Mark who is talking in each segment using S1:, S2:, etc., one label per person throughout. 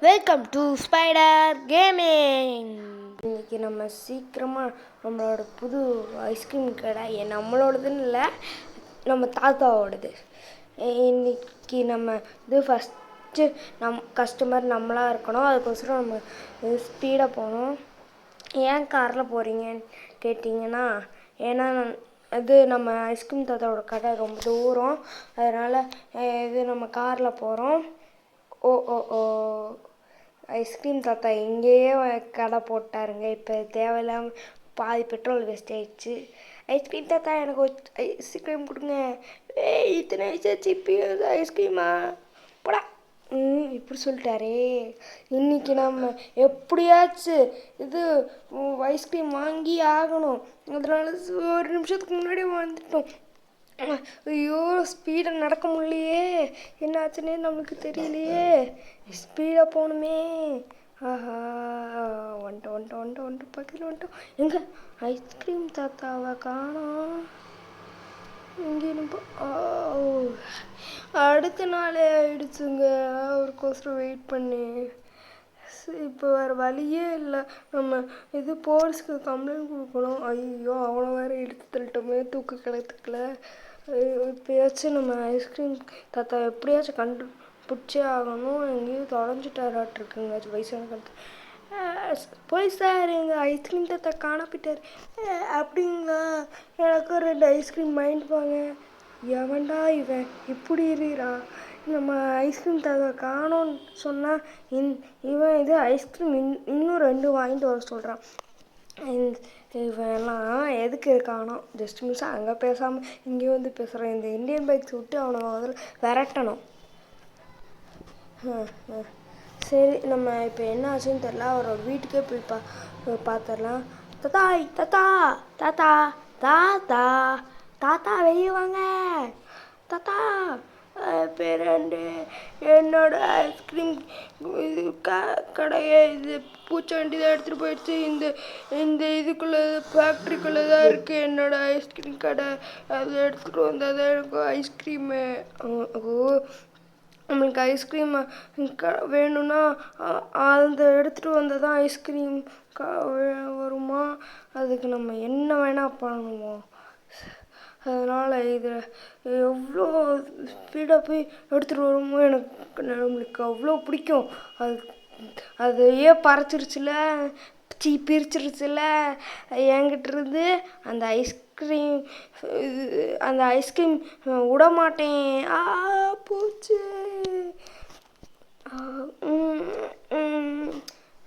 S1: Welcome to spider gaming. இன்றைக்கி நம்ம சீக்கிரமாக நம்மளோட புது ஐஸ்கிரீம் கடை நம்மளோடதுன்னு இல்லை, நம்ம தாத்தாவோடது. இன்றைக்கி நம்ம இது ஃபஸ்ட்டு கஸ்டமர் நம்மளாக இருக்கணும். அதுக்கோசரம் நம்ம ஸ்பீடாக போகணும். ஏன் காரில் போகிறீங்கன்னு கேட்டிங்கன்னா, ஏன்னா இது நம்ம ஐஸ்கிரீம் தாத்தாவோட கடை ரொம்ப தூரம், அதனால் இது நம்ம காரில் போகிறோம். ஓ ஓ ஓ ஐஸ்கிரீம் தாத்தா இங்கேயே கடை போட்டாருங்க. இப்போ தேவையில்லாமல் பாதி பெட்ரோல் வேஸ்ட் ஆயிடுச்சு. ஐஸ்கிரீம் தாத்தா எனக்கு ஐஸ்கிரீம் கொடுங்க. இத்தனை வயசாச்சு இப்பயும் ஐஸ்கிரீமா போடா இப்படி சொல்லிட்டாரே. இன்றைக்கி நம்ம எப்படியாச்சும் இது ஐஸ்கிரீம் வாங்கி ஆகணும். அதனால ஒரு நிமிஷத்துக்கு முன்னாடி வந்துட்டோம். ஐயோ, ஸ்பீடாக நடக்க முடியலையே, என்னாச்சுன்னே நம்மளுக்கு தெரியலையே. ஸ்பீடாக போகணுமே. ஆஹா, வந்துட்டு பக்கத்தில் வந்துட்டோம். எங்கே ஐஸ்கிரீம் தாத்தாவை காணோம். எங்கேயும் அடுத்த நாளே ஆயிடுச்சுங்க. அவருக்கோசரம் வெயிட் பண்ணி இப்போ வேறு வழியே இல்லை. நம்ம இது போலீஸ்க்கு கம்ப்ளைண்ட் கொடுக்கணும். ஐயோ, அவனை வேறு எடுத்து தள்ளிட்டோமே தூக்கு கிடத்துக்கல. இப்போயாச்சும் நம்ம ஐஸ்கிரீம் தாத்தா எப்படியாச்சும் கண்டுபிடிச்சே ஆகணும். எங்கேயும் தொலைஞ்சிட்டாராட்டிருக்குங்க வயசான காலத்து. போய் சார், எங்கள் ஐஸ்கிரீம் தாத்தா காணப்பிட்டார். அப்படிங்களா? எனக்கு 2 ஐஸ்கிரீம் வாங்கிட்டு. எவன்டா இவன் இப்படி இருக்கிறான்? நம்ம ஐஸ்கிரீம் தாத்தா காணோன்னு சொன்னால் இவன் இது ஐஸ்கிரீம் இன்னும் 2 வாங்கிட்டு வர சொல்கிறான். இவெல்லாம் எதுக்கு இருக்கானோ? ஜஸ்ட் மிஸ் அங்கே பேசாமல் இங்கே வந்து பேசுகிறேன். இந்த இந்தியன் பைக்ஸ் விட்டு அவனை முதல்ல விரட்டணும். சரி, நம்ம இப்போ என்ன ஆச்சுன்னு தெரில. அவரோட வீட்டுக்கே போய் பார்த்துடலாம். தாத்தாய் தாத்தா தாத்தா தாத்தா தாத்தா வெளியே வாங்க. தாத்தா பேரண்டு, என்னோட ஐஸ்கிரீம் இது கடையை இது பூச்சாண்டி தான் எடுத்துகிட்டு போயிடுச்சு. இந்த இதுக்குள்ளே ஃபேக்ட்ரிக்குள்ளே தான் இருக்குது என்னோட ஐஸ்கிரீம் கடை. அது எடுத்துகிட்டு வந்தால் தான் எனக்கு ஐஸ்கிரீமு. நம்மளுக்கு ஐஸ்கிரீம் வேணும்னா அந்த எடுத்துகிட்டு வந்தால் தான் ஐஸ்கிரீம் வருமா? அதுக்கு நம்ம என்ன வேணால் பண்ணணுமோ? அதனால் இதில் எவ்வளோ ஸ்பீடாக போய் எடுத்துகிட்டு வருமோ நம்மளுக்கு அவ்வளோ பிடிக்கும். அதையே பறிச்சிருச்சுல, பிரிச்சிருச்சுல என்கிட்டருந்து அந்த ஐஸ்கிரீம் விட மாட்டேன். போச்சு.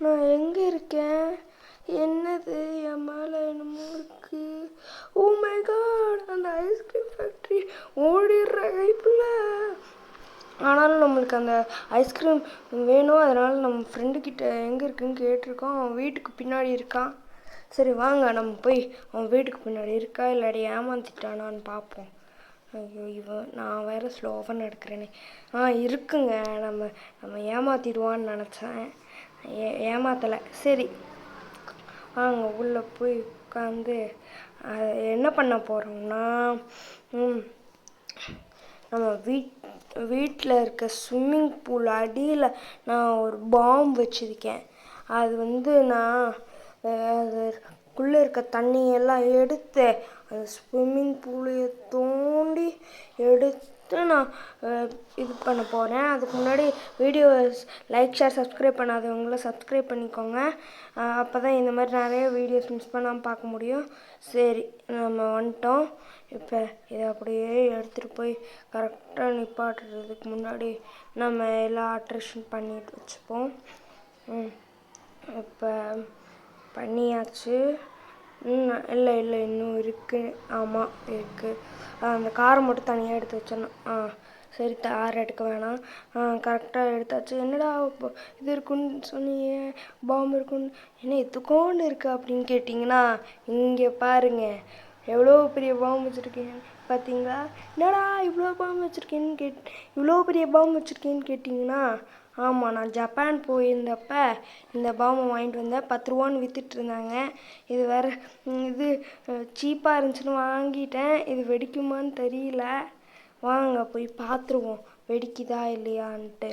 S1: நான் எங்கே இருக்கேன்? என்னது என் மேலே என்னமோ இருக்கு. ஓ மை காட், அந்த ஐஸ்கிரீம் ஃபேக்ட்ரி ஓடிடுற கைப்பில். ஆனாலும் நம்மளுக்கு அந்த ஐஸ்கிரீம் வேணும். அதனால் நம்ம ஃப்ரெண்டுக்கிட்ட எங்கே இருக்குன்னு கேட்டிருக்கோம். அவன் வீட்டுக்கு பின்னாடி இருக்கான். சரி வாங்க, நம்ம போய் அவன் வீட்டுக்கு பின்னாடி இருக்கா இல்லாடி ஏமாத்திட்டானான்னு பார்ப்போம். ஐயோ, நான் வேறு ஸ்லோவாக நடக்கிறேனே. இருக்குங்க. நம்ம ஏமாற்றிடுவான்னு நினச்சேன். ஏமாத்தலை. சரி வாங்க, உள்ளே போய் உட்காந்து என்ன பண்ண போகிறோம்னா, நம்ம வீட்டில் இருக்க ஸ்விம்மிங் பூல் அடியில் நான் ஒரு பாம்பு வச்சுருக்கேன். அது நான் அதுக்குள்ளே இருக்க தண்ணியெல்லாம் எடுத்து அந்த ஸ்விம்மிங் பூலையை தோண்டி எடுத்து நான் இது பண்ண போகிறேன். அதுக்கு முன்னாடி வீடியோ லைக், ஷேர், சப்ஸ்கிரைப் பண்ணாதவங்கள சப்ஸ்கிரைப் பண்ணிக்கோங்க. அப்போ தான் இந்த மாதிரி நிறைய வீடியோஸ் மிஸ் பண்ணாமல் பார்க்க முடியும். சரி, நம்ம வந்துட்டோம். இப்போ இதை அப்படியே எடுத்துகிட்டு போய் கரெக்டாக நிப்பாட்டுறதுக்கு முன்னாடி நம்ம எல்லாம் ஆல்ட்ரேஷன் பண்ணிட்டு வச்சுப்போம். இப்போ பண்ணியாச்சு. இல்லை இன்னும் இருக்குது. ஆமாம் இருக்குது. அந்த காரை மட்டும் தனியாக எடுத்து வச்சிடணும். சரி, தார் எடுக்க வேணாம். கரெக்டாக எடுத்தாச்சு. என்னடா இது இருக்குன்னு சொன்னீங்க, பாம்பு இருக்குன்னு, என்ன எதுக்கோண்டு இருக்குது அப்படின்னு கேட்டிங்கன்னா, இங்கே பாருங்கள் எவ்வளோ பெரிய பாம்பு வச்சுருக்கீங்க பார்த்தீங்களா? என்னடா இவ்வளோ பெரிய பாம்பு வச்சுருக்கேன்னு கேட்டிங்கன்னா, ஆமாம், நான் ஜப்பான் போயிருந்தப்ப இந்த பாம்பை வாங்கிட்டு வந்தேன். 10 ரூபான்னு விற்றுட்டு இருந்தாங்க. இது வேறு இது சீப்பாக இருந்துச்சுன்னு வாங்கிட்டேன். இது வெடிக்குமான்னு தெரியல. வாங்க போய் பார்த்துருவோம் வெடிக்குதா இல்லையான்ட்டு.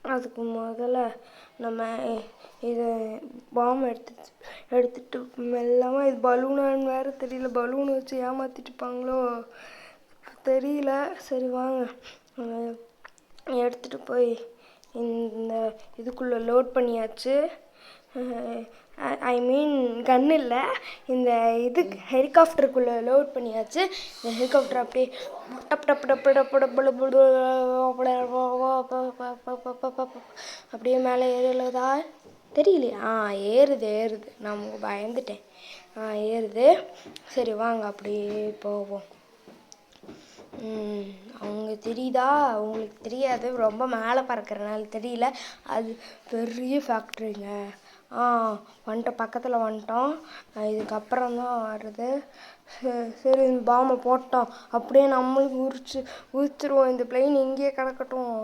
S1: அதுக்கு முதல்ல நம்ம இதை பாம் எடுத்துட்டு மெல்லமாக இது பலூனான்னு வேறு தெரியல, பலூன் வச்சு ஏமாற்றிட்டுப்பாங்களோ தெரியல. சரி வாங்க எடுத்துகிட்டு போய் இந்த இதுக்குள்ளே லோட் பண்ணியாச்சு. ஐ மீன் கன் இல்லை, இந்த இது ஹெலிகாப்டருக்குள்ளே லோட் பண்ணியாச்சு. இந்த ஹெலிகாப்டர் அப்படியே டப் டப் டப் டப் டப் அப்படியே மேலே ஏறுதா தெரியலையா? ஏறுது. நான் பயந்துட்டேன். ஏறுது. சரி வாங்க அப்படியே போவோம். அவங்க தெரியுதா? உங்களுக்கு தெரியாது, ரொம்ப மேலே பறக்கிறனால தெரியல. அது பெரிய ஃபேக்ட்ரிங்க. வந்துட்டோம், பக்கத்தில் வந்துட்டோம். இதுக்கப்புறம் தான் வருது. சரி இந்த பாம்பை போட்டோம், அப்படியே நம்மளுக்கு உரிச்சிருவோம். இந்த பிளெயின் இங்கேயே கிடக்கட்டும்.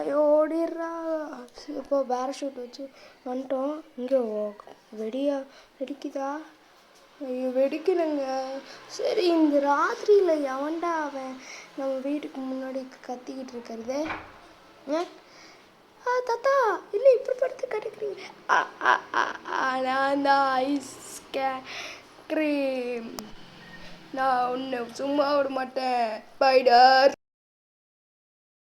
S1: ஐயோ ஓடிடுறா. இப்போ பேராஷூட் வச்சு வந்துட்டோம். இங்கே வெடிக்குதா? ஐயோ வெடிக்கலைங்க. சரி இந்த ராத்திரியில் எவன்டா அவன் நம்ம வீட்டுக்கு முன்னாடி கத்திக்கிட்டு இருக்கிறது? தாத்தா இல்லை, இப்படி படுத்து கிடைக்கிறீங்க. நான் தான் ஐஸ் க்ரீம். நான் ஒன்று சும்மா விட மாட்டேன். ஸ்பைடர்